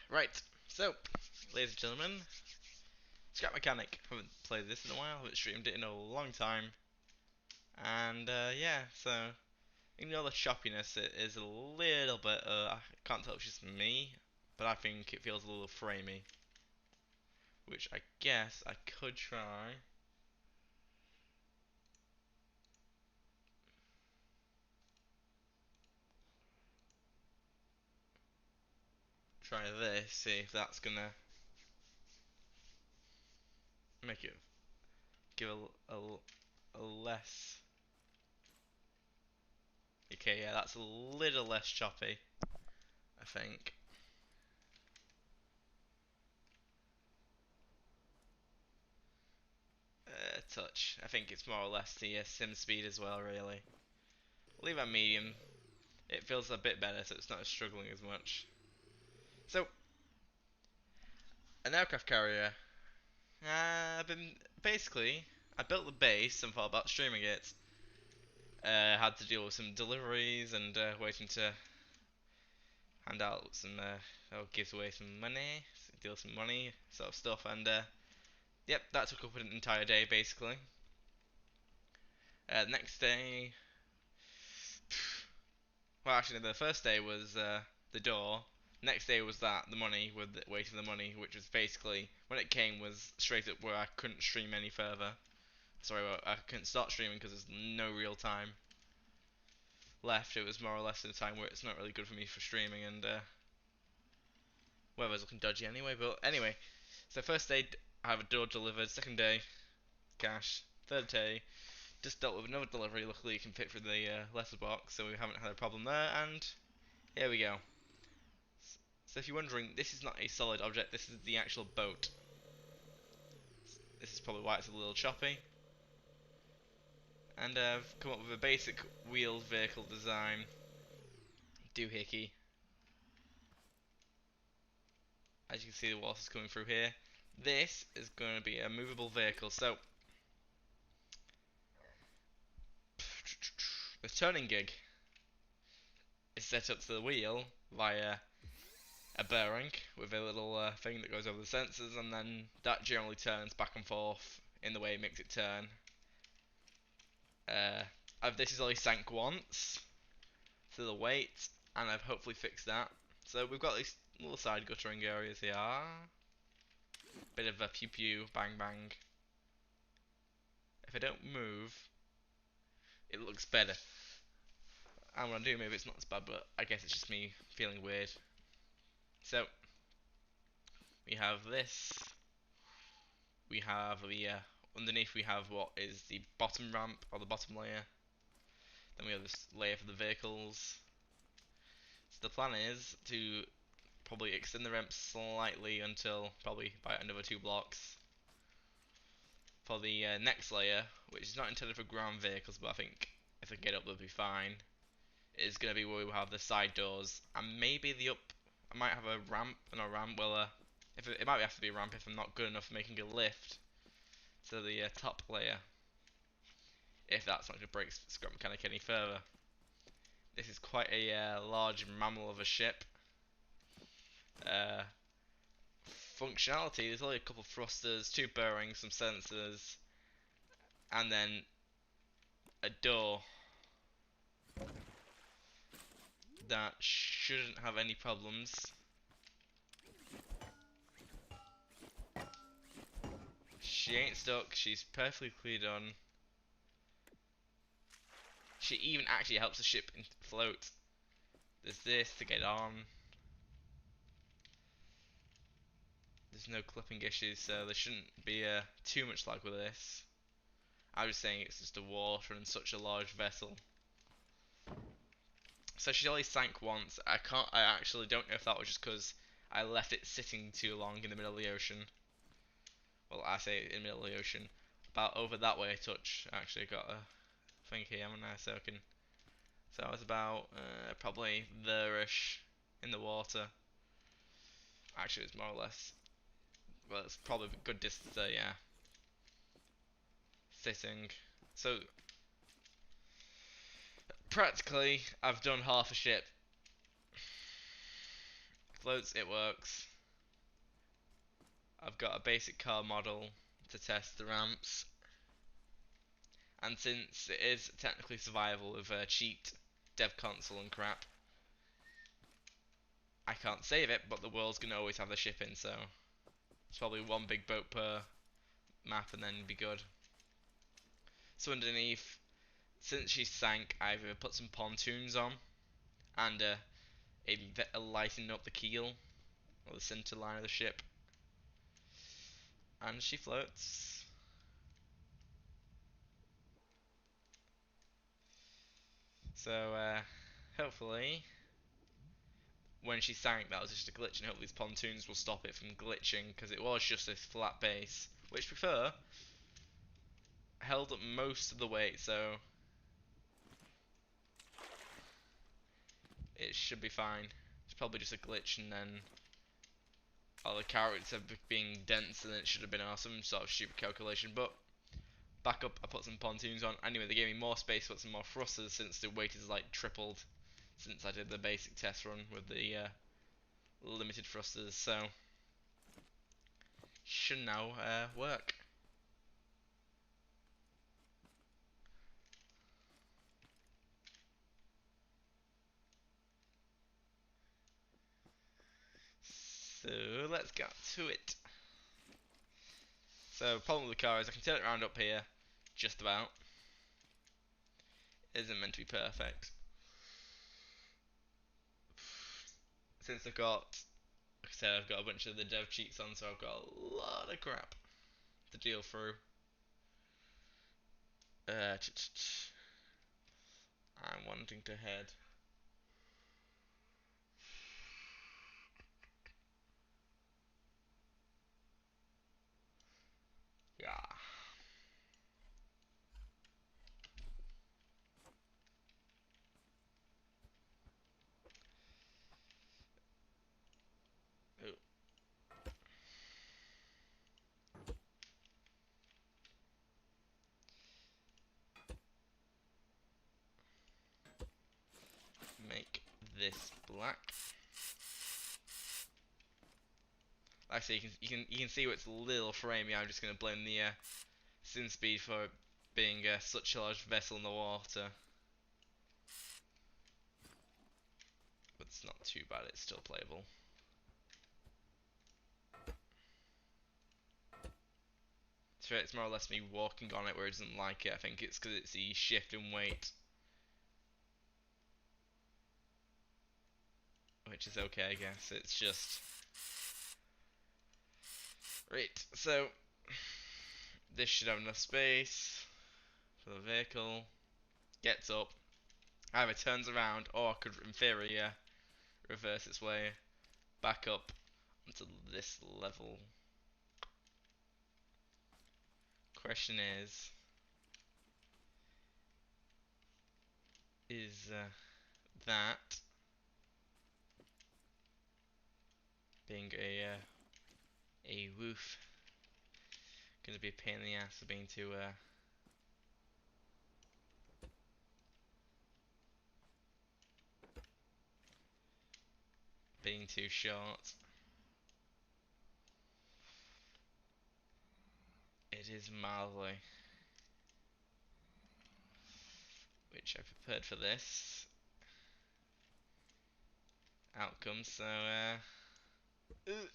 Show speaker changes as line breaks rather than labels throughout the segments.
Right, so, ladies and gentlemen, Scrap Mechanic. Haven't played this in a while, haven't streamed it in a long time. And, yeah, so, ignore the choppiness, it is a little bit, I can't tell if it's just me, but I think it feels a little framey. Which I guess I could try. Try this, see if that's gonna make it give a less. Okay, yeah, that's a little less choppy, I think. Touch. I think it's more or less the sim speed as well, really. Leave it at medium. It feels a bit better, so it's not struggling as much. So, an aircraft carrier. I've been basically. I built the base and thought about streaming it. Had to deal with some deliveries and waiting to hand out some. Give away some money, deal some money sort of stuff, and yep, that took up an entire day basically. Next day, well, actually, the first day was the door. Next day was that the money with the waiting for the money, which was basically when it came was straight up where I couldn't stream any further. Sorry, I couldn't start streaming because there's no real time left. It was more or less in a time where it's not really good for me for streaming, and weather's looking dodgy anyway. But anyway, so first day I have a door delivered. Second day, cash. Third day, just dealt with another delivery. Luckily, you can fit through the letterbox, so we haven't had a problem there. And here we go. So if you're wondering, this is not a solid object, this is the actual boat. This is probably why it's a little choppy. And I've come up with a basic wheeled vehicle design. Doohickey. As you can see, the water's coming through here. This is going to be a movable vehicle. So, the turning gig is set up to the wheel via a bearing with a little thing that goes over the sensors, and then that generally turns back and forth in the way it makes it turn. This is only sank once to the weight, and I've hopefully fixed that. So we've got these little side guttering areas here. Bit of a pew pew, bang bang. If I don't move, it looks better. And when I do move, it's not as bad, but I guess it's just me feeling weird. So we have this. We have the underneath. We have what is the bottom ramp or the bottom layer. Then we have this layer for the vehicles. So the plan is to probably extend the ramp slightly until probably by another 2 blocks. For the next layer, which is not intended for ground vehicles, but I think if they get up, they'll be fine, is going to be where we have the side doors and maybe the up. I might have a ramp, and a ramp. Well, if it might have to be a ramp if I'm not good enough for making a lift to the top layer. If that's not going to break Scrap Mechanic any further. This is quite a large mammal of a ship. Uh, Functionality, there's only a couple of thrusters, 2 bearings, some sensors, and then a door that shouldn't have any problems. She ain't stuck, she's perfectly done. She even actually helps the ship float. There's this to get on. There's no clipping issues, so there shouldn't be too much lag with this. I was saying it's just a water and such a large vessel. So she only sank once. I actually don't know if that was just because I left it sitting too long in the middle of the ocean. Well, I say in the middle of the ocean. About over that way I touch. Actually got a thing here, haven't I? So I can. So I was about probably there-ish in the water. Actually, it's more or less. Well, it's probably a good distance there, yeah. Sitting. So practically, I've done half a ship. Floats, it works. I've got a basic car model to test the ramps, and since it is technically survival with a cheat dev console and crap, I can't save it, but the world's gonna always have the ship in, so it's probably one big boat per map and then be good. So underneath, since she sank, I've put some pontoons on and a lighting up the keel or the center line of the ship, and she floats. So hopefully, when she sank, that was just a glitch, and hopefully these pontoons will stop it from glitching, because it was just a flat base, which to be fair held up most of the weight, so it should be fine. It's probably just a glitch, and then all the characters have being dense, and it should have been some sort of stupid calculation. But back up, I put some pontoons on. Anyway, they gave me more space, put some more thrusters, since the weight is like tripled since I did the basic test run with the limited thrusters. So should now work. So let's get to it. So problem with the car is I can turn it around up here, just about. It isn't meant to be perfect. Since I've got, like I said, I've got a bunch of the dev cheats on, so I've got a lot of crap to deal through. I'm wanting to head. Yeah. Ooh. Make this black. Actually, you can see it's a little framey. I'm just gonna blame the sim speed for it being such a large vessel in the water. But it's not too bad. It's still playable. So it's more or less me walking on it where it doesn't like it. I think it's because it's the shift in weight, which is okay, I guess. It's just right. So this should have enough space for the vehicle. Gets up, either turns around, or I could, in theory, yeah, reverse its way back up onto this level. Question is that being a woof gonna be a pain in the ass of being too short? It is mildly, which I prepared for this outcome. So we're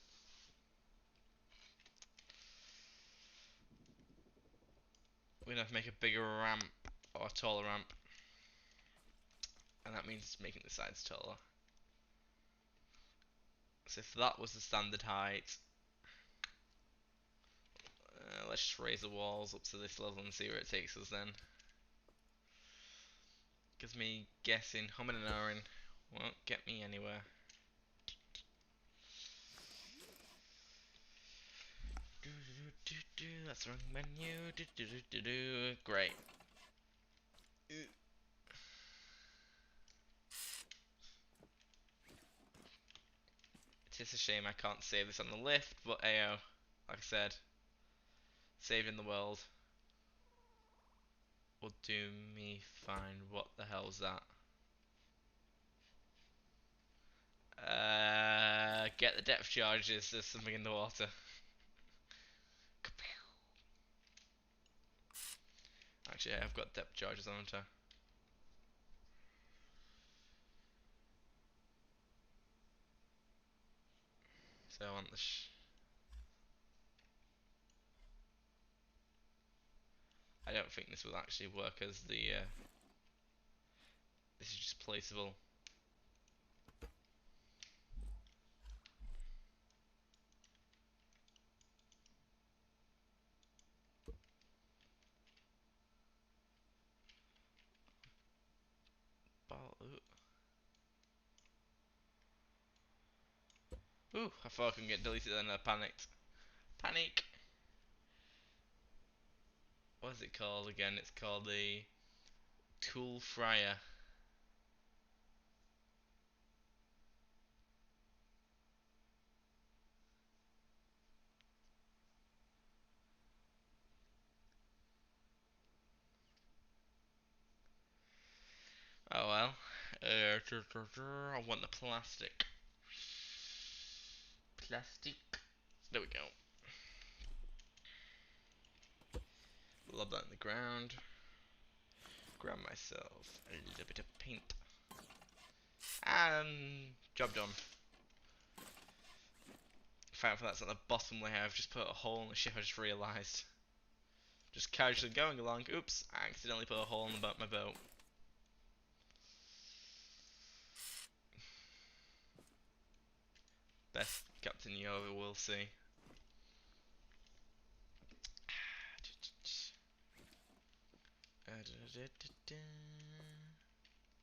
gonna have to make a bigger ramp or a taller ramp, and that means making the sides taller. So if that was the standard height, let's just raise the walls up to this level and see where it takes us then. Gives me guessing, humming and ahhing won't get me anywhere. That's the wrong menu. Great. It is a shame I can't save this on the lift, but ayo, like I said, saving the world will do me fine. What the hell's that? Get the depth charges. There's something in the water. actually, I've got depth charges on her. So I want the I don't think this will actually work as the this is just placeable. Ooh, I thought I couldn't get deleted then I panicked. Panic! What is it called again? It's called the Tool Fryer. Oh well. I want the plastic. Plastic. There we go. Lob that in the ground. Grab myself a little bit of paint. And job done. Found that's at the bottom layer. I've just put a hole in the ship. I just realised. Just casually going along. Oops! I accidentally put a hole in my boat. Best captain you ever will see.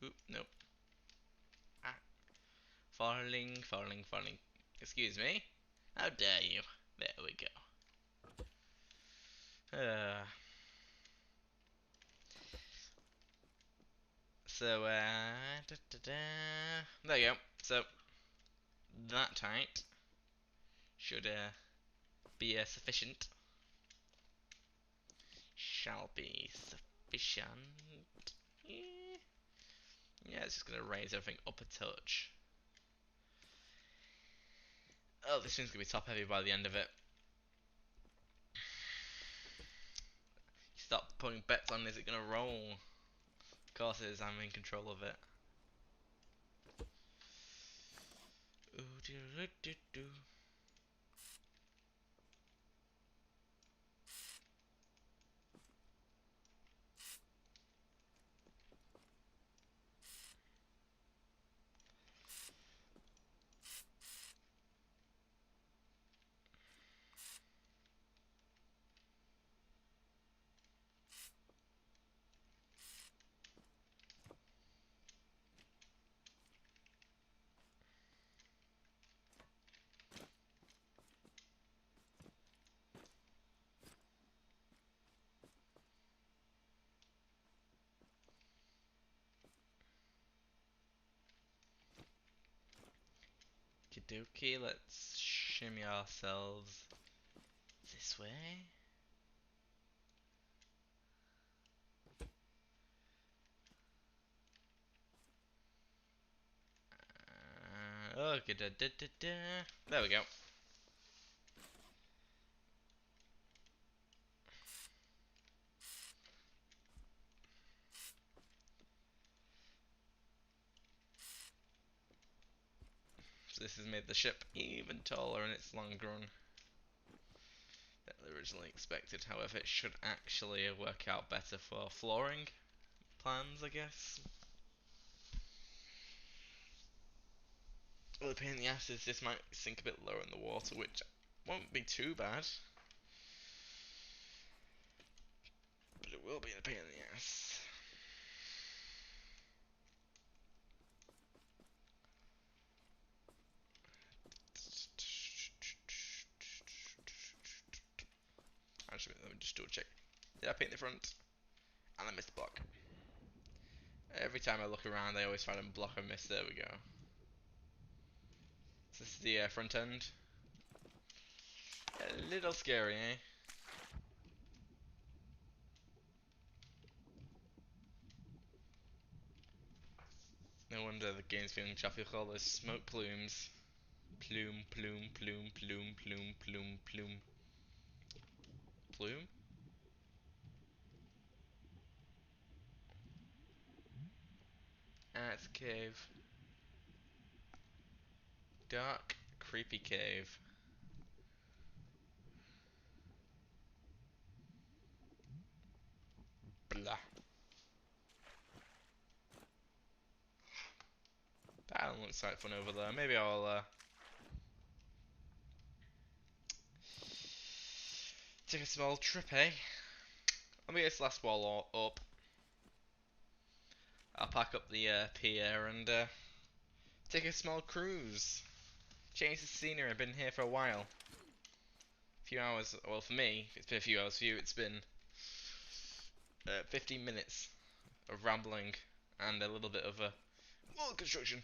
Oop, nope. Ah, falling. Excuse me. How dare you? There we go. So, there you go. So, that height should be sufficient. Shall be sufficient. Yeah, it's just gonna raise everything up a touch. Oh, this thing's gonna be top heavy by the end of it. Stop putting bets on, is it gonna roll? Of course it is, I'm in control of it. Kidoki, let's shimmy ourselves this way. Okay, there we go. So this has made the ship even taller in its long run than originally expected. However, it should actually work out better for flooring plans, I guess. Well, the pain in the ass is this might sink a bit lower in the water, which won't be too bad. But it will be a pain in the ass. Actually, let me just double check. Did I paint the front? And I missed the block. Every time I look around, I always find a block I missed. There we go. So this is the front end. A little scary, eh? No wonder the game's feeling choppy with all those smoke plumes. Plume. Plume? It's a cave. Dark, creepy cave. Blah. That looks like fun over there. Maybe I'll take a small trip, eh? Let me get this last wall up. I'll pack up the pier and take a small cruise. Change the scenery. I've been here for a while. A few hours. Well, for me, it's been a few hours. For you, it's been 15 minutes of rambling and a little bit of construction.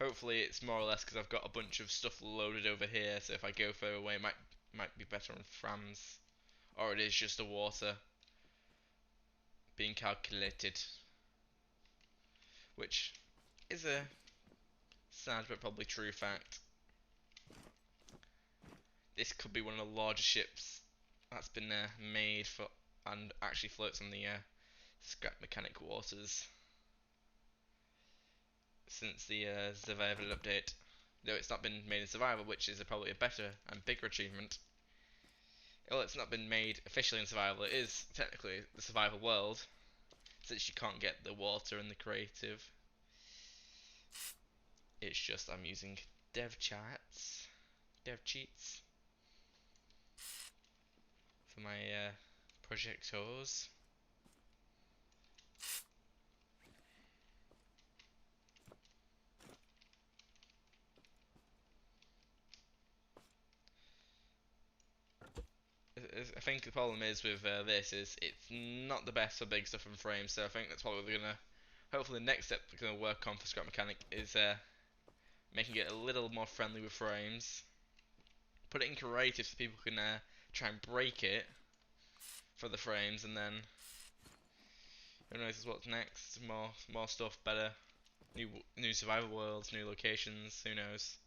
Hopefully, it's more or less because I've got a bunch of stuff loaded over here. So if I go further away, it might be better on Frams, or it is just the water being calculated, which is a sad but probably true fact. This could be one of the largest ships that's been made for and actually floats on the Scrap Mechanic waters since the Survival update. Though it's not been made in Survival, which is probably a better and bigger achievement. Well, it's not been made officially in Survival. It is technically the Survival world, since you can't get the water in the creative. It's just I'm using dev cheats for my projectors. I think the problem is with this is it's not the best for big stuff and frames, so I think that's probably gonna. Hopefully, the next step we're gonna work on for Scrap Mechanic is making it a little more friendly with frames. Put it in creative so people can try and break it for the frames, and then who knows what's next? More stuff, better, new survival worlds, new locations. Who knows?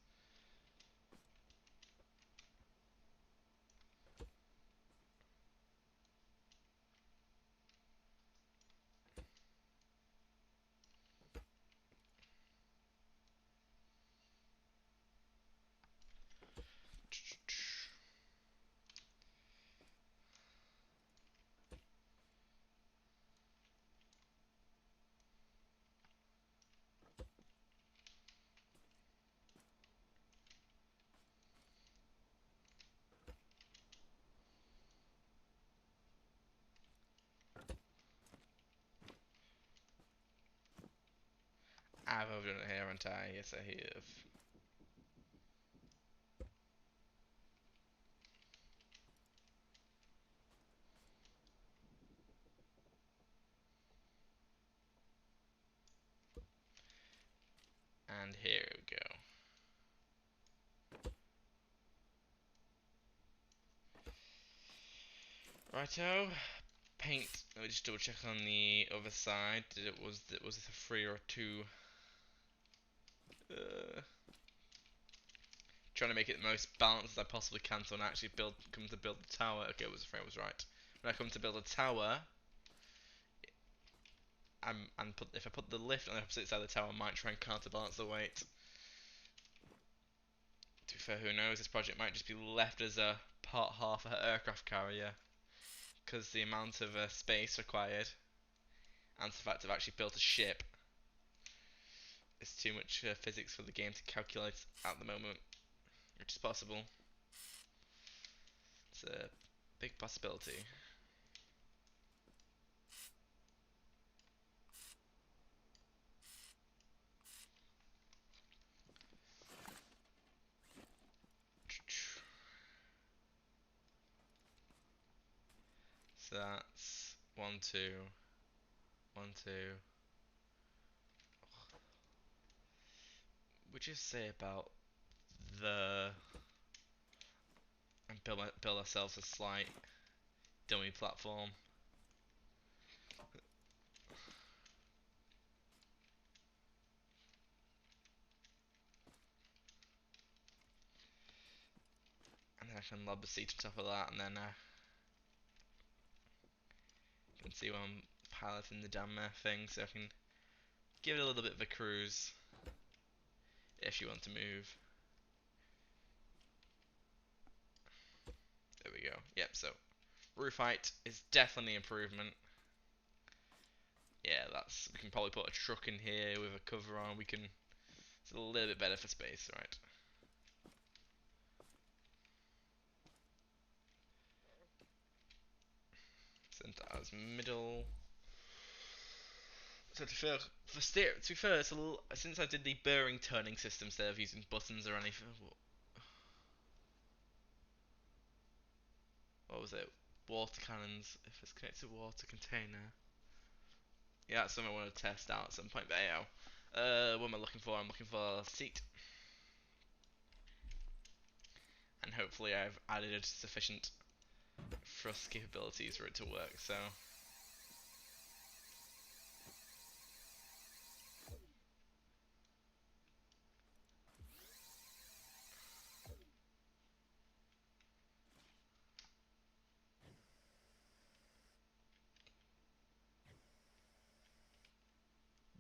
I've overdone it here, haven't I? Yes, I have. And here we go. Righto. Paint. Let me just double check on the other side. Was it a 3 or a 2? Trying to make it the most balanced as I possibly can, so when I actually come to build the tower. Okay, it was a 3. I was right. When I come to build a tower, if I put the lift on the opposite side of the tower, I might try and counterbalance the weight. To be fair, who knows? This project might just be left as a part half of an aircraft carrier, because the amount of space required and the fact I've actually built a ship is too much physics for the game to calculate at the moment, which is possible. It's a big possibility. So that's 1, 2, 1, 2. Would you say about the and build ourselves a slight dummy platform? And then I can lob a seat on top of that, and then you can see what I'm piloting the damn thing, so I can give it a little bit of a cruise if you want to move. There we go. Yep, so roof height is definitely improvement. Yeah, we can probably put a truck in here with a cover on. It's a little bit better for space, right? Center as middle. So to be fair, it's a little, since I did the bearing turning system instead of using buttons or anything. What was it? Water cannons. If it's connected to water container. Yeah, that's something I want to test out at some point. But anyhow, what am I looking for? I'm looking for a seat, and hopefully I've added sufficient thrust capabilities for it to work. So.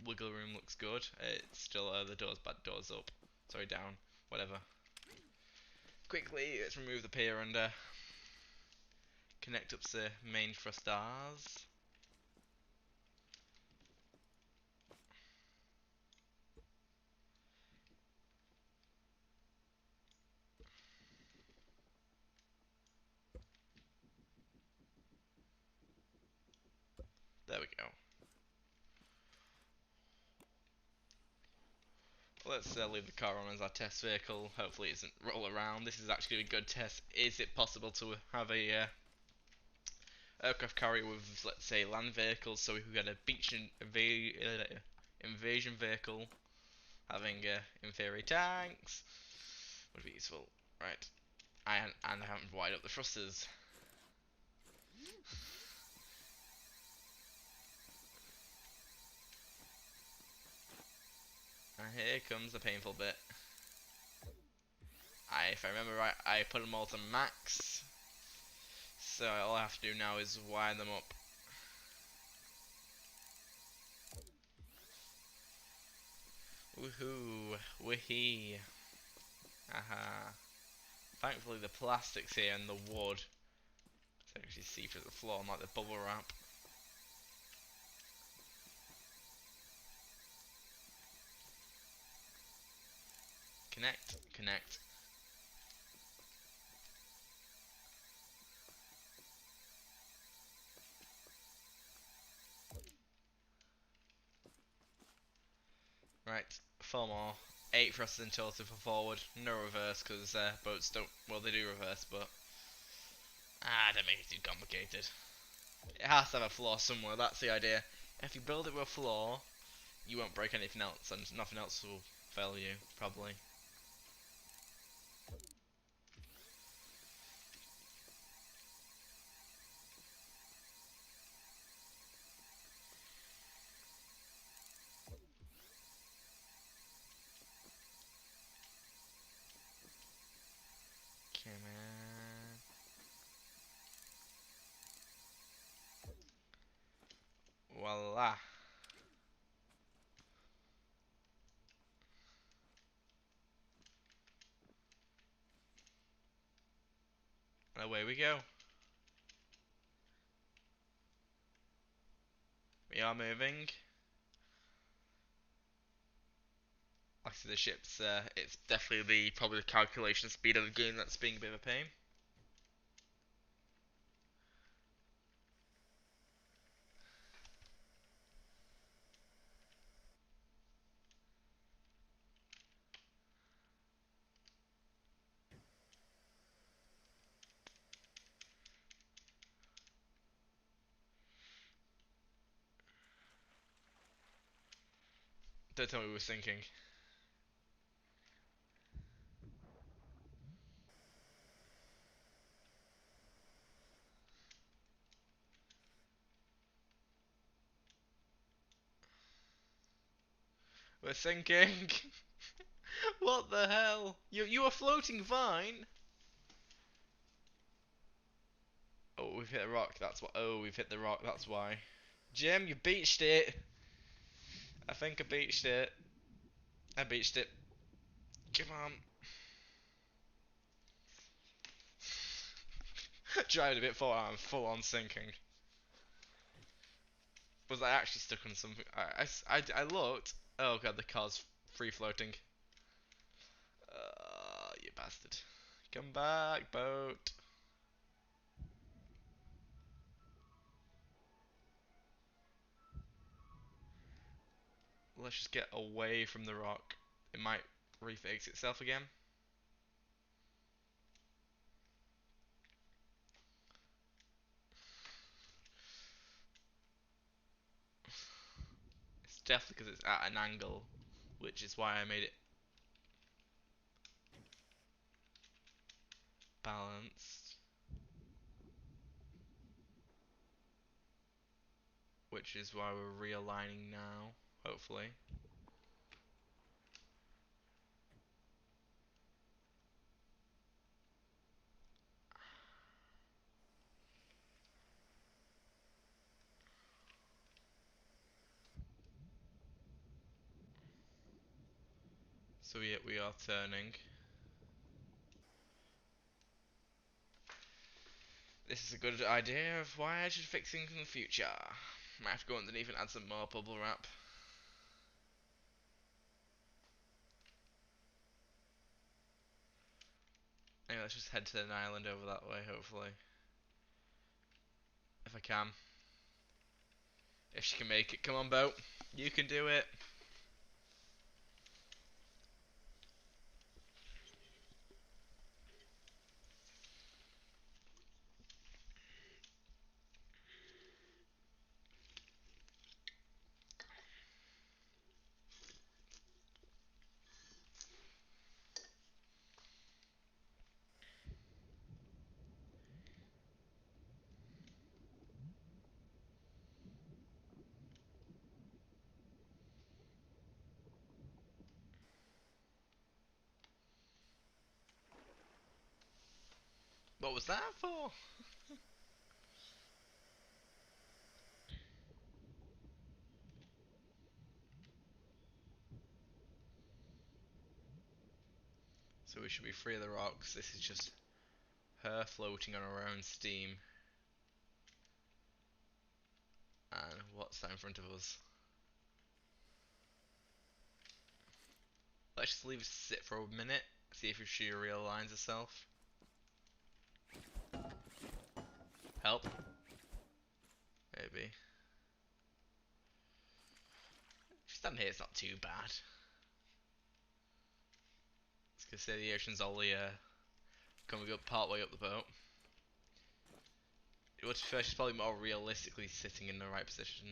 Wiggle room looks good. It's still the doors up. Sorry, down. Whatever. Quickly, let's remove the pier and connect up to main thrusters. There we go. Let's leave the car on as our test vehicle. Hopefully it doesn't roll around. This is actually a good test. Is it possible to have a aircraft carrier with, let's say, land vehicles, so we could get a beach invasion vehicle having inferior tanks? Would be useful. Right. And I haven't wired up the thrusters. And here comes the painful bit. If I remember right, I put them all to max. So all I have to do now is wire them up. Woohoo! Wihee! Aha! Thankfully the plastics here and the wood, so you can actually see through the floor, like the bubble wrap. Connect, connect. Right, 4 more. 8 thrusters in total for forward. No reverse, because boats don't, well they do reverse, but don't make it too complicated. It has to have a flaw somewhere, that's the idea. If you build it with a flaw, you won't break anything else, and nothing else will fail you, probably. Okay, man. Voila. And away we go. We are moving. Like I said, the ship's, it's definitely probably the calculation speed of the game that's being a bit of a pain. Don't tell me we were sinking. We're sinking! What the hell? You were floating fine! Oh, we've hit a rock, that's what. Oh, we've hit the rock, that's why. Jim, you beached it. I think I beached it. I beached it. Come on. Driving a bit forward, I'm full on sinking. Was I actually stuck on something? I looked. Oh god, the car's free floating. You bastard. Come back, boat. Let's just get away from the rock. It might refix itself again. It's definitely because it's at an angle, which is why I made it balanced. Which is why we're realigning now, hopefully. So we are turning. This is a good idea of why I should fix things in the future. Might have to go underneath and add some more bubble wrap. Anyway, let's just head to an island over that way, hopefully. If I can. If she can make it. Come on, boat. You can do it. What was that for? So we should be free of the rocks. This is just her floating on her own steam. And what's that in front of us? Let's just leave it sit for a minute. See if she realigns herself. Help. Maybe. Just down here, it's not too bad. It's because the ocean's only coming up part way up the boat. But first, she's probably more realistically sitting in the right position.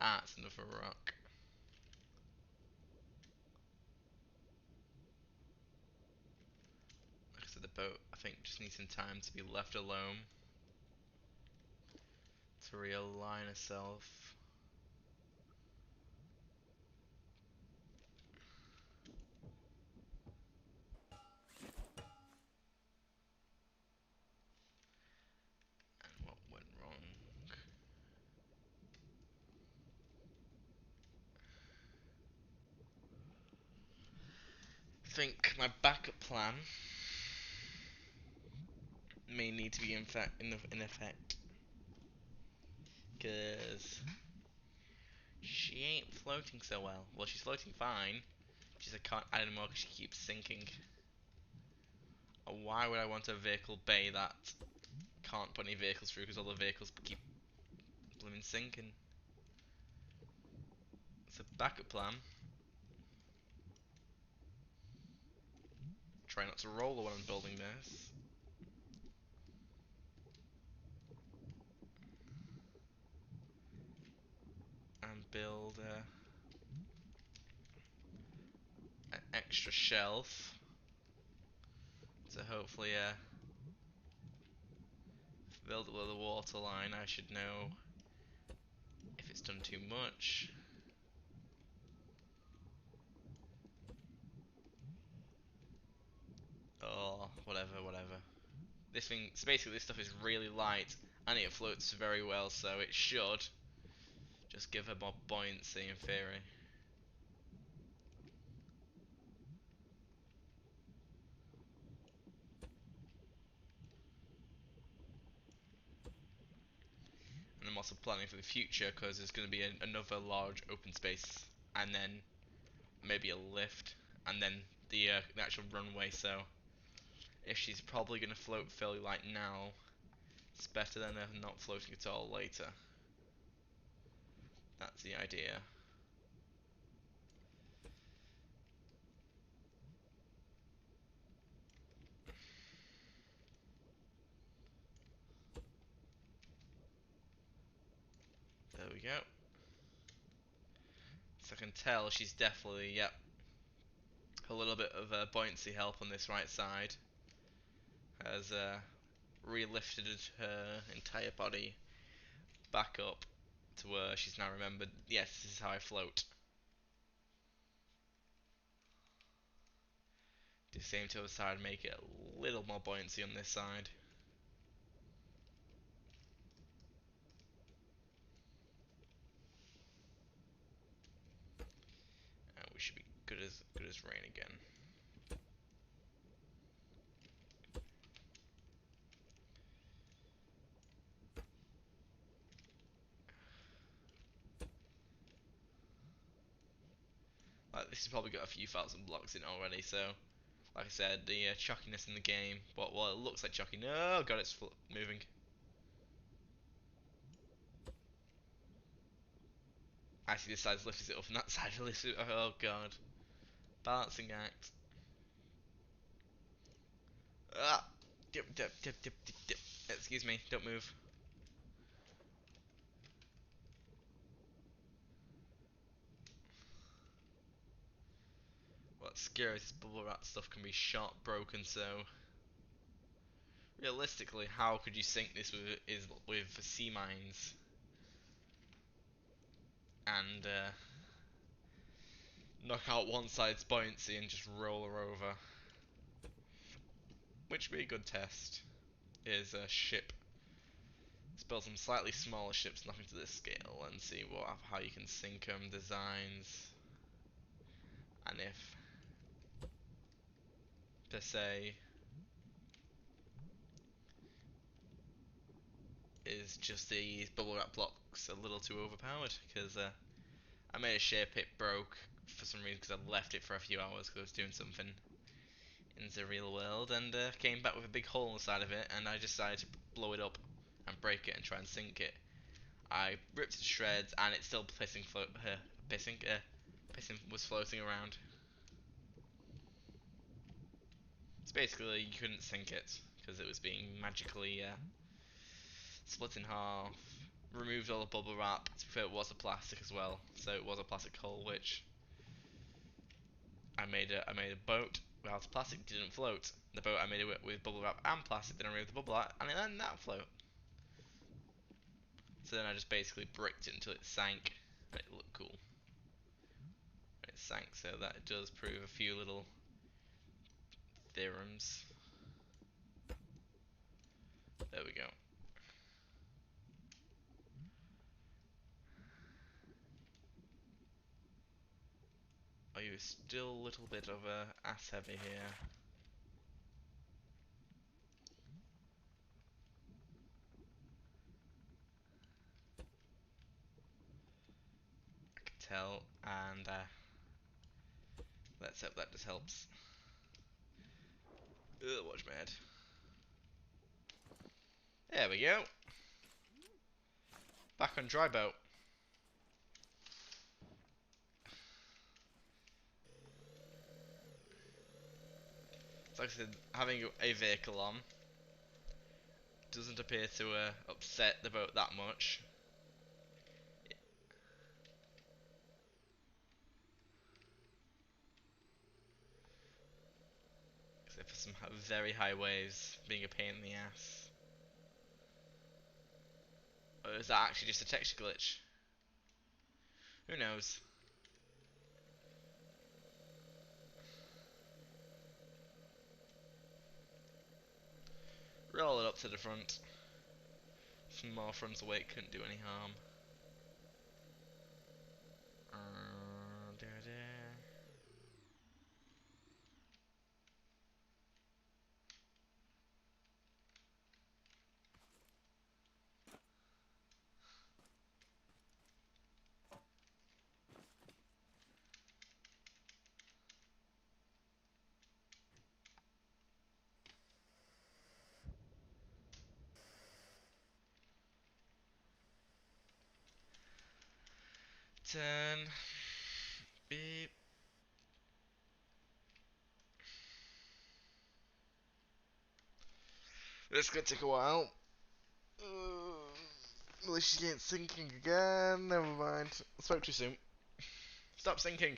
Ah, it's another rock. Like I said, the boat, I think, just needs some time to be left alone to realign herself. And what went wrong? I think my backup plan may need to be in effect, because she ain't floating so well. Well, she's floating fine. Just I can't add anymore because she keeps sinking. And why would I want a vehicle bay that can't put any vehicles through because all the vehicles keep blooming sinking? It's a backup plan. Try not to roll when I'm building this. And build an extra shelf. So hopefully build it with the water line. I should know if it's done too much. Oh, whatever. This thing, so basically this stuff is really light and it floats very well, so it should Just give her more buoyancy in theory. And I'm also planning for the future because there's going to be another large open space, and then maybe a lift, and then the actual runway. So if she's probably going to float fairly light now, it's better than her not floating at all later. That's the idea. There we go. So I can tell she's definitely, yep, a little bit of buoyancy help on this right side. Has re-lifted her entire body back up to where she's now remembered, yes, this is how I float. Do the same to the other side, make it a little more buoyancy on this side. And we should be good as rain again. Like, this has probably got a few thousand blocks in already, so like I said, the chalkiness in the game, well, it looks like chalky. No, God, it's moving. Actually, this side lifts it up, and that side lifts it up. Oh God, balancing act. Ah, dip, dip, dip, dip, dip, dip. Excuse me, don't move. What's scary is this bubble wrap stuff can be shot, broken, so realistically, how could you sink this with sea mines and knock out one side's buoyancy and just roll her over? Which would be a good test. Is a ship. Let's build some slightly smaller ships, nothing to this scale, and see how you can sink them, designs, and if per se is just these bubble wrap blocks a little too overpowered, because I made a ship, it broke for some reason because I left it for a few hours because I was doing something in the real world, and came back with a big hole inside of it, and I decided to blow it up and break it and try and sink it. I ripped it to shreds, and it's still pissing was floating around. So basically, you couldn't sink it because it was being magically split in half. Removed all the bubble wrap. To be fair, it was a plastic as well, so it was a plastic hull, which I made a boat without plastic, didn't float. The boat I made it with bubble wrap and plastic, then I removed the bubble wrap, and then that float. So then I just basically bricked it until it sank, and it looked cool. It sank, so that does prove a few little theorems. There we go. Are you still a little bit of a ass heavy here? I can tell, and let's hope that just helps. Ugh, watch my head. There we go. Back on dry boat. So like I said, having a vehicle on doesn't appear to upset the boat that much. Except for some very high waves being a pain in the ass. Or is that actually just a texture glitch? Who knows? Roll it up to the front. Some more frontal weight couldn't do any harm. turn. Beep. This could take a while. Malicious ain't sinking again. Never mind. I spoke too soon. Stop sinking.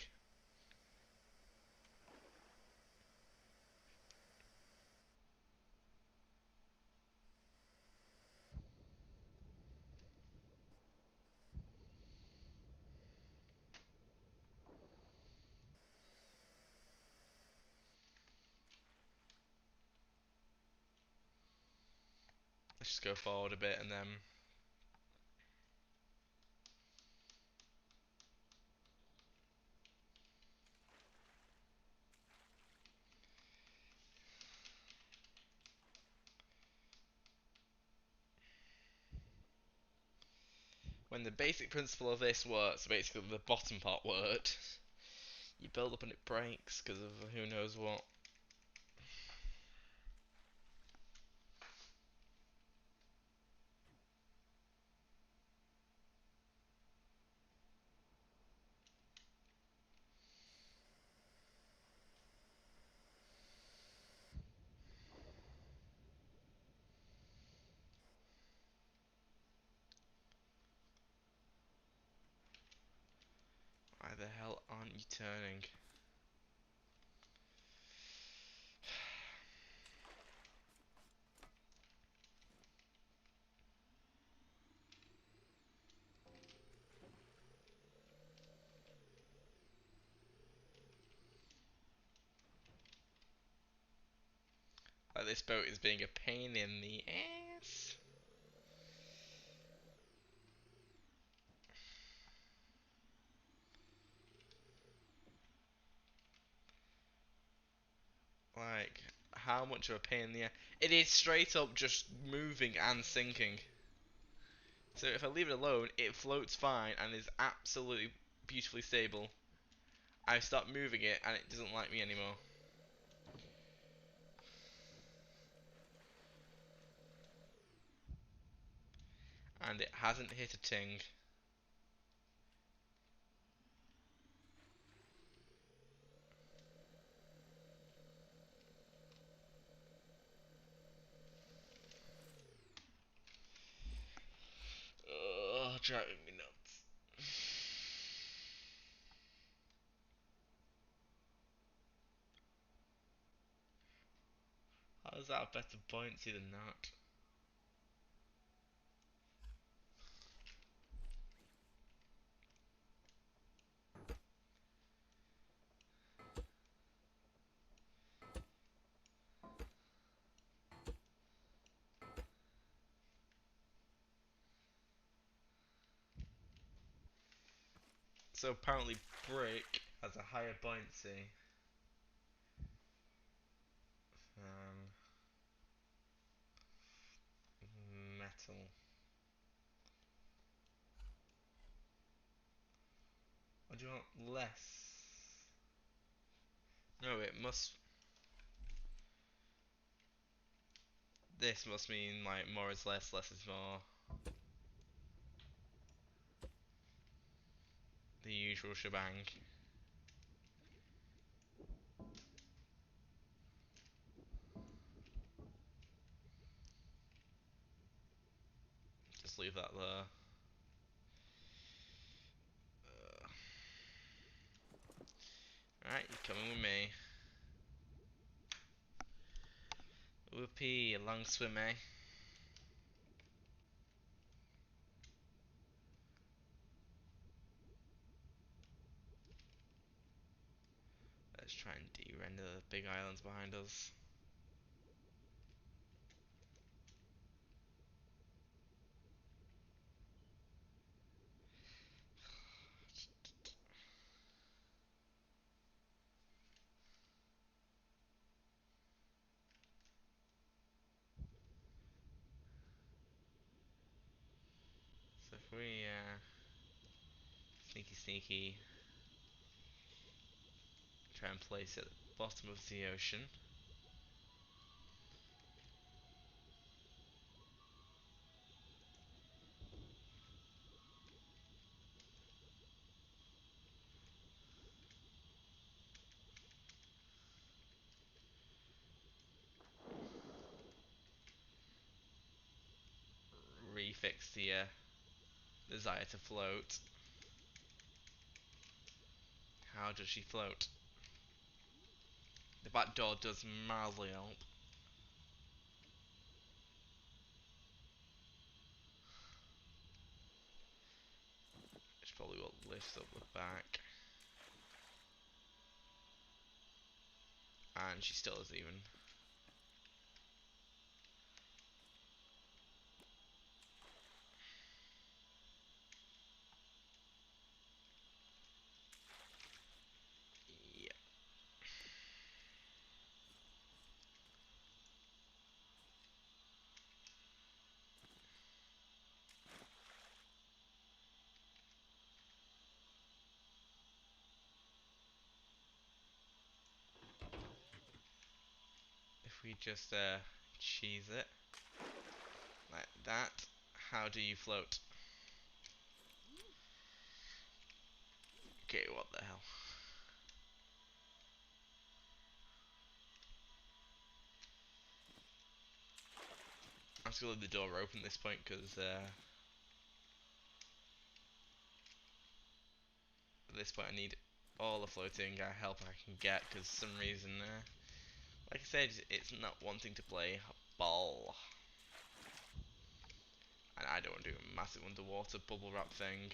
Let's just go forward a bit and then. When the basic principle of this works, basically the bottom part worked, you build up and it breaks because of who knows what. Why the hell aren't you turning? Like this boat is being a pain in the ass. Like, how much of a pain in the ass? It is straight up just moving and sinking. So if I leave it alone, it floats fine and is absolutely beautifully stable. I start moving it and it doesn't like me anymore. And it hasn't hit a ting. Oh, driving me nuts. How is that a better buoyancy than that? So apparently brick has a higher buoyancy than metal. Or do you want less? No, it must. This must mean like more is less, less is more. The usual shebang. Just leave that there. Right, you're coming with me. Whoopee, a long swim, eh? Let's try and de-render the big islands behind us. So if we sneaky sneaky try and place it at the bottom of the ocean. fix the desire to float. How does she float? The back door does mildly help. It's probably what lifts up the back. And she still isn't even. Yeah. If we just cheese it like that, how do you float? Okay, what the hell? I'm just gonna leave the door open at this point because at this point I need all the floating help I can get because for some reason, like I said, it's not wanting to play ball. And I don't want to do a massive underwater bubble wrap thing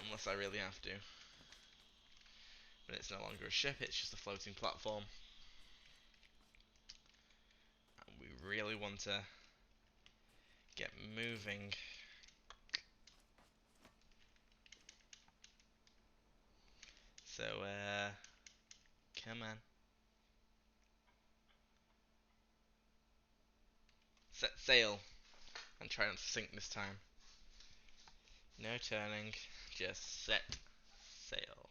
unless I really have to. But it's no longer a ship, it's just a floating platform. And we really want to get moving. So, come on. Set sail. And try not to sink this time. No turning, just set sail.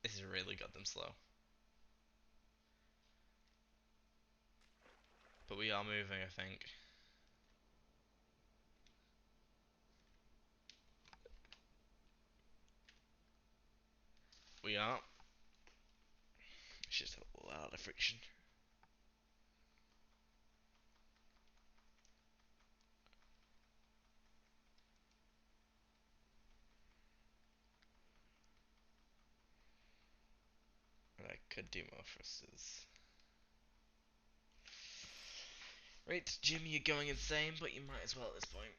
This has really got them slow. But we are moving, I think. We are. It's just a lot of friction. And I could do more thrusters. Right, Jim, you're going insane, but you might as well at this point.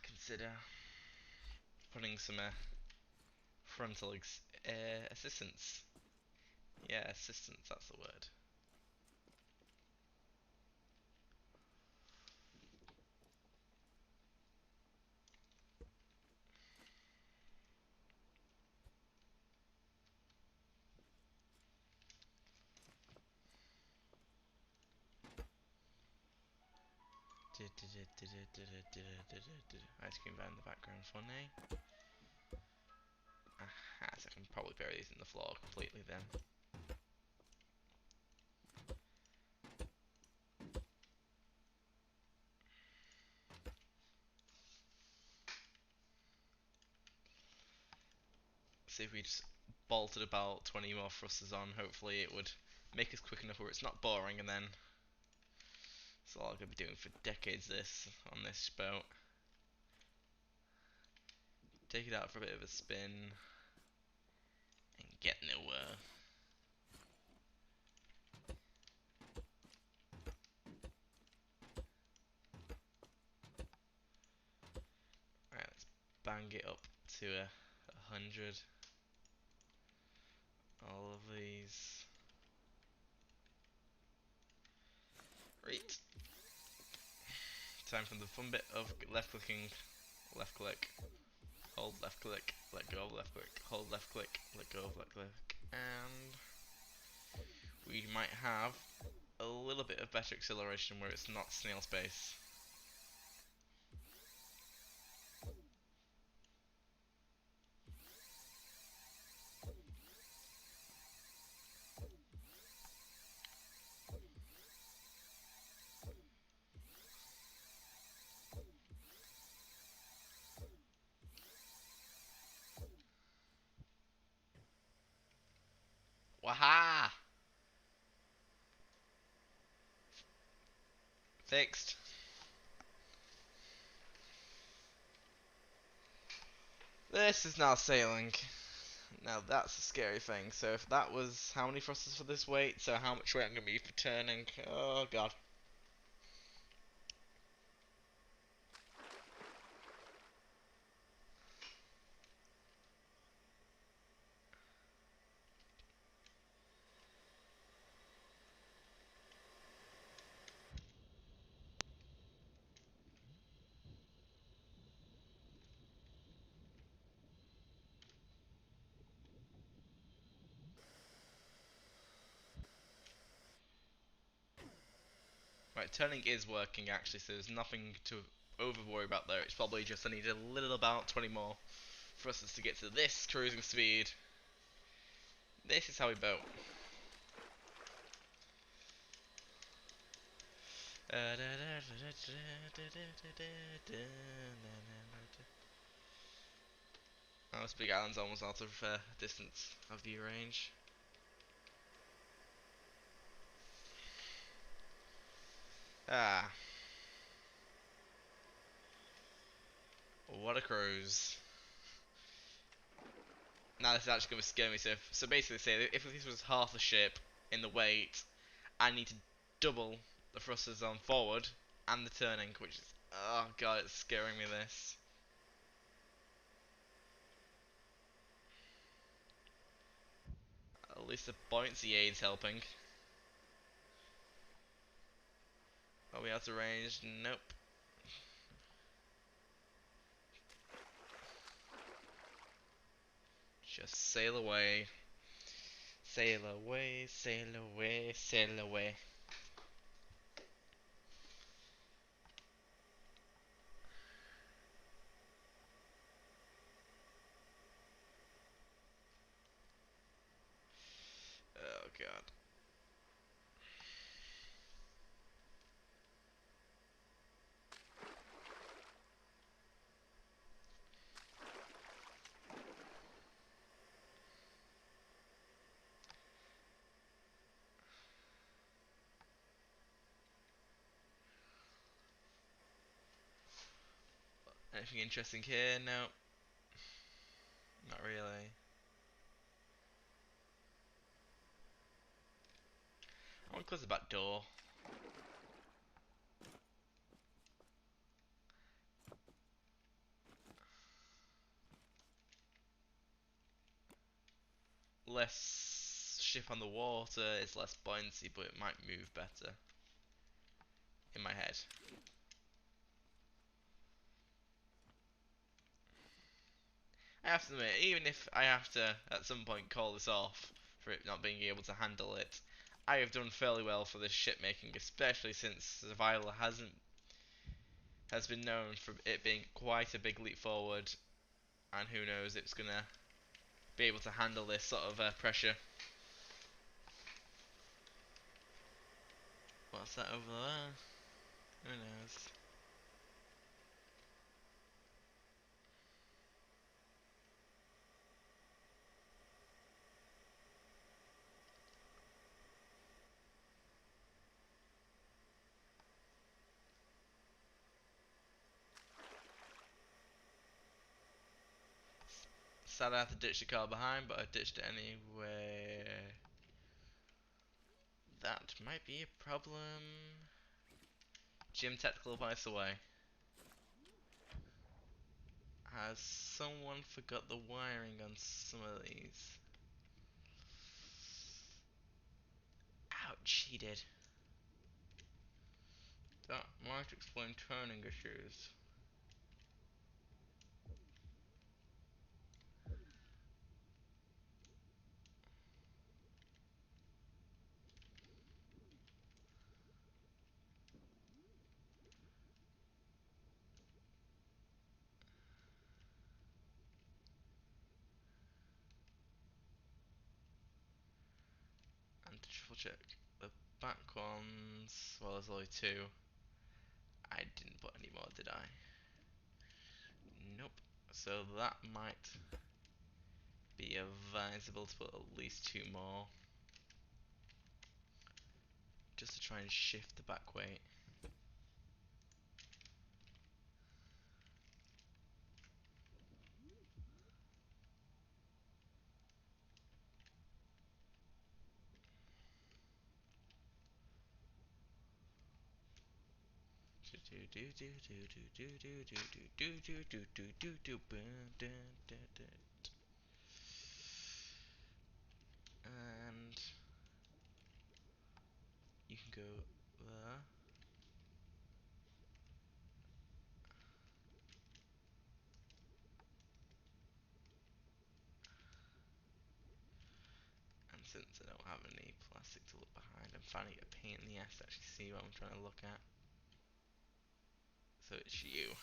Consider putting some frontal assistance. Yeah, assistance, that's the word. Ice cream van in the background, funny. Aha, so I can probably bury these in the floor completely then. See if we just bolted about 20 more thrusters on, hopefully it would make us quick enough where it's not boring, and then it's all I'm going to be doing for decades this on this boat. Take it out for a bit of a spin and get nowhere. Right, let's bang it up to 100. All of these. Right. Time for the fun bit of left clicking, left click, hold left click, let go of left click, hold left click, let go of left click, and we might have a little bit of better acceleration where it's not snail space. Waha! Fixed. This is now sailing. Now that's a scary thing. So if that was how many thrusters for this weight, so how much weight I'm going to be for turning. Oh god. Right, turning is working actually, so there's nothing to over worry about there. It's probably just I need a little about 20 more thrusters to get to this cruising speed. This is how we boat. Oh, this big island's almost out of distance of view range. Ah, what a cruise. Now this is actually going to scare me. So basically, say if this was half the ship in the weight, I need to double the thrusters on forward and the turning, which is oh god, it's scaring me. This. At least the buoyancy aid's helping. Are we out of range? Nope. Just sail away. Sail away, sail away, sail away. Oh god. Anything interesting here? No. Not really. I want to close the back door. Less ship on the water is less buoyancy, but it might move better. In my head. I have to admit, even if I have to at some point call this off for it not being able to handle it, I have done fairly well for this ship making, especially since Survival has been known for it being quite a big leap forward, and who knows, it's gonna be able to handle this sort of pressure. What's that over there? Who knows? Sad I have to ditch the car behind, but I ditched it anyway. That might be a problem. Gym technical advice away. Has someone forgot the wiring on some of these? Ouch, he did. That might explain turning issues. And to triple check the back ones, well there's only two. I didn't put any more, did I? Nope. So that might be advisable to put at least two more. Just to try and shift the back weight. And you can go there. And since I don't have any plastic to look behind, I'm finding it a pain in the ass to actually see what I'm trying to look at. So it's you.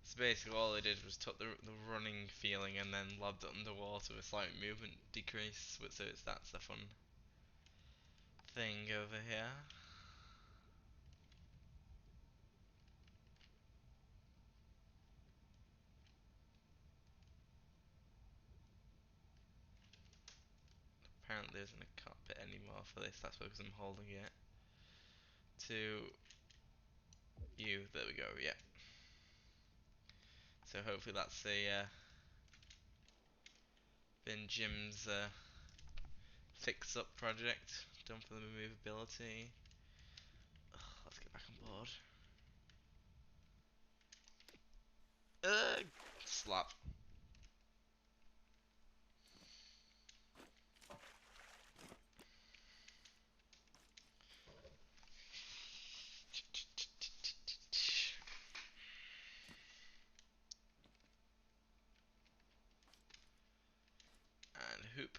So basically all I did was took the running feeling and then lobbed it underwater with slight movement decrease, so that's the fun thing over here. Apparently there isn't a cockpit anymore for this, that's because I'm holding it to you. There we go, yeah. So hopefully that's been Jim's fix-up project done for the movability. Let's get back on board. Slap. And hoop.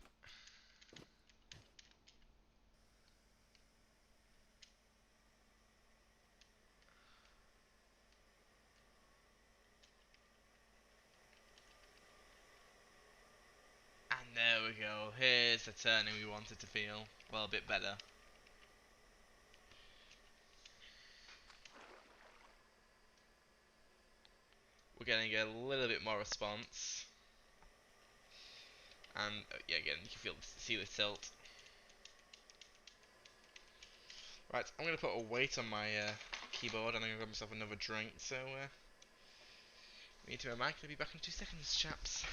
And there we go. Here's the turning we wanted to feel. Well, a bit better. We're getting a little bit more response. And yeah, again, you can see the tilt. Right, I'm going to put a weight on my keyboard and I'm going to grab myself another drink. So, me to my mic. I'll be back in 2 seconds, chaps.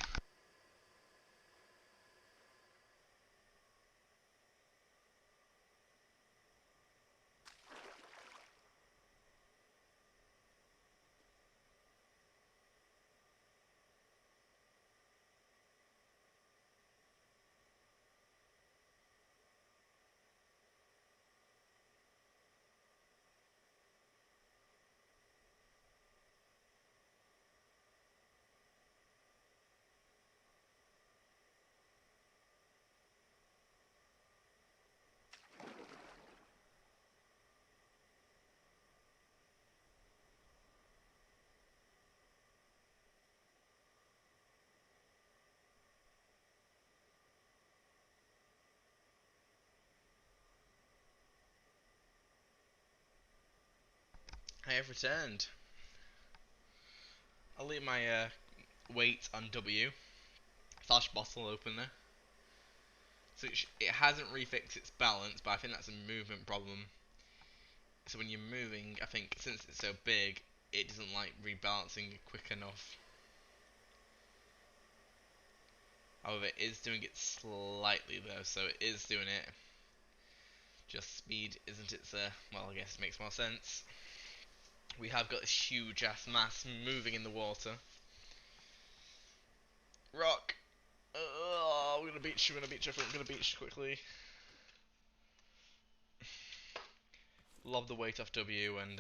I have returned. I'll leave my weight on W. Flash bottle opener. So it hasn't refixed its balance, but I think that's a movement problem. So when you're moving, I think since it's so big, it doesn't like rebalancing quick enough. However, it is doing it slightly though, so it is doing it. Just speed isn't its, well, I guess it makes more sense. We have got this huge ass mass moving in the water. Rock! We're gonna beach, we're gonna beach, we're gonna beach quickly. Lob the weight off W and,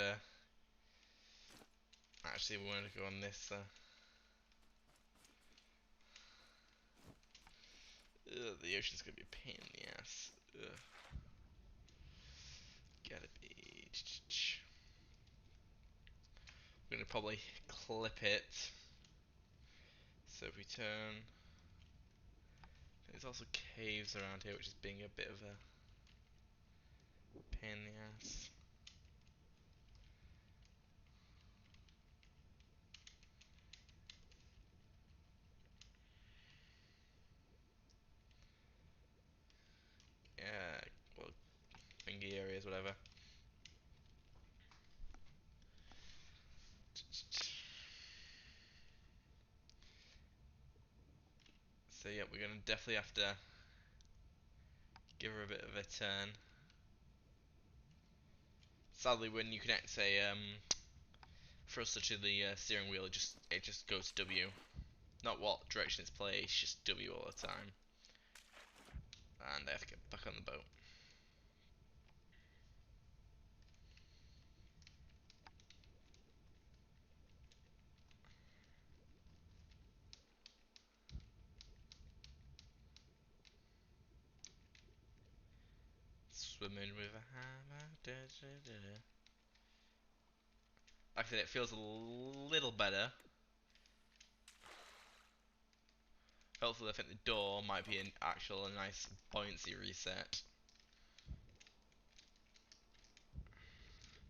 actually we want to go on this, the ocean's gonna be a pain in the ass. Gotta be. We're gonna probably clip it. So if we turn, there's also caves around here, which is being a bit of a pain in the ass. empty areas, whatever. So yeah, we're gonna definitely have to give her a bit of a turn. Sadly, when you connect a thruster to the steering wheel, it just goes W. Not what direction it's played, it's just W all the time. And I have to get back on the boat. Swimming with a hammer. Da, da, da, da. Like I said, it feels a little better. Hopefully, I think the door might be an actual nice buoyancy reset.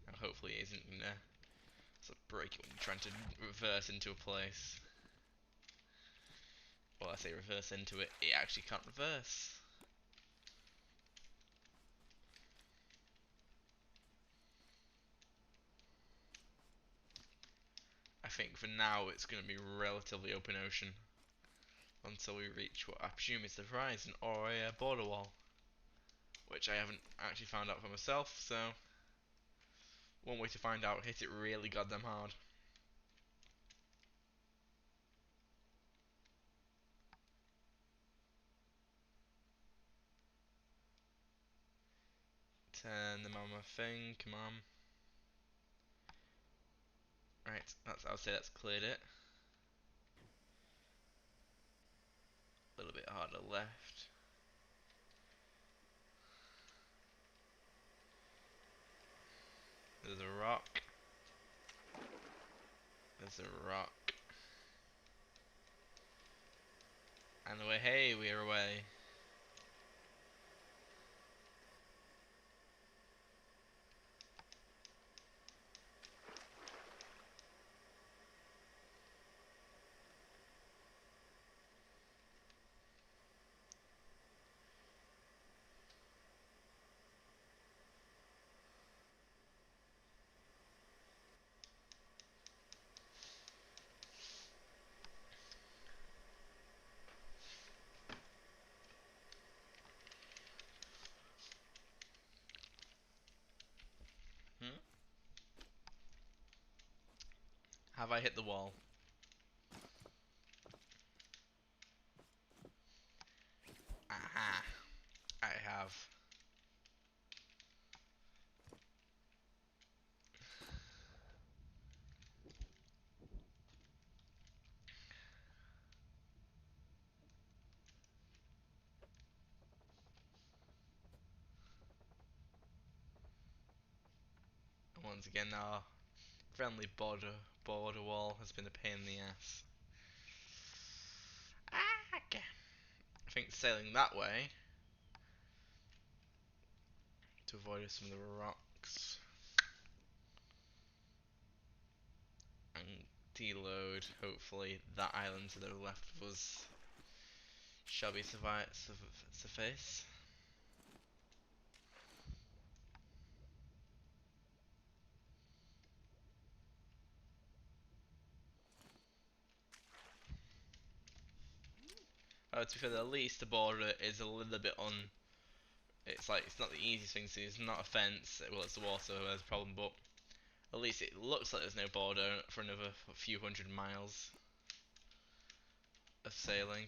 And hopefully, it isn't gonna sort of break it when you're trying to reverse into a place. Well, I say reverse into it, it actually can't reverse. I think for now it's going to be relatively open ocean until we reach what I presume is the horizon or a border wall, which I haven't actually found out for myself, so one way to find out, hit it really goddamn hard. Turn them on my thing, come on. Right, I'll say that's cleared it. A little bit harder left. There's a rock. There's a rock. And we're away. Hmm? Have I hit the wall? Aha! I have. Once again, our friendly border wall has been a pain in the ass. Ah, okay. I think sailing that way to avoid some of the rocks and deload. Hopefully, that island to the left of us shall be suffice. To be fair, at least the border is a little bit on. It's like it's not the easiest thing to see. It's not a fence. Well, it's the water. There's a problem, but at least it looks like there's no border for another few hundred miles of sailing.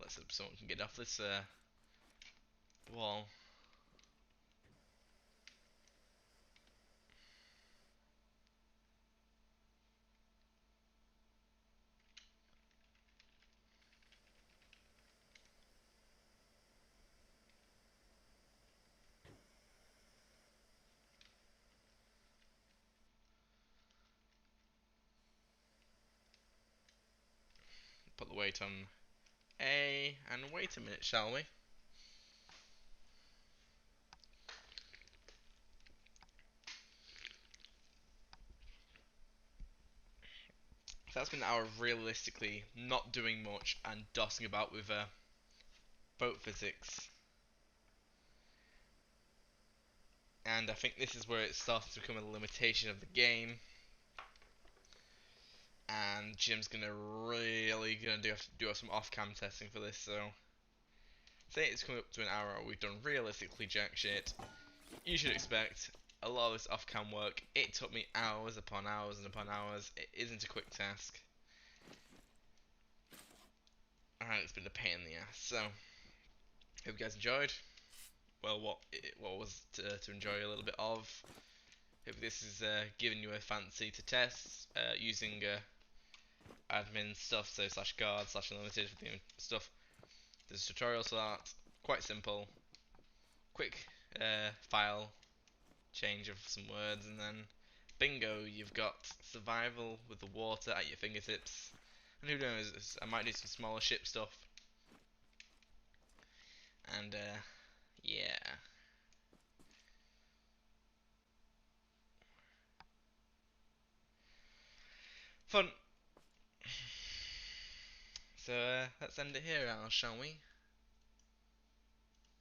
Let's hope someone can get off this wall. Put the weight on A, and wait a minute, shall we? So that's been an hour of realistically not doing much and dossing about with boat physics. And I think this is where it starts to become a limitation of the game. And Jim's gonna do some off-cam testing for this. So say it's coming up to an hour, we've done realistically jack shit. You should expect a lot of this off-cam work. It took me hours upon hours and upon hours. It isn't a quick task. And it's been a pain in the ass. So, hope you guys enjoyed. Well, what was to enjoy a little bit of. Hope this is giving you a fancy to test using admin stuff, so /guard, /unlimited stuff. There's tutorials for that. Quite simple. Quick file change of some words, and then bingo, you've got survival with the water at your fingertips. And who knows, I might do some smaller ship stuff. And yeah. Fun. So let's end it here, Al, shall we?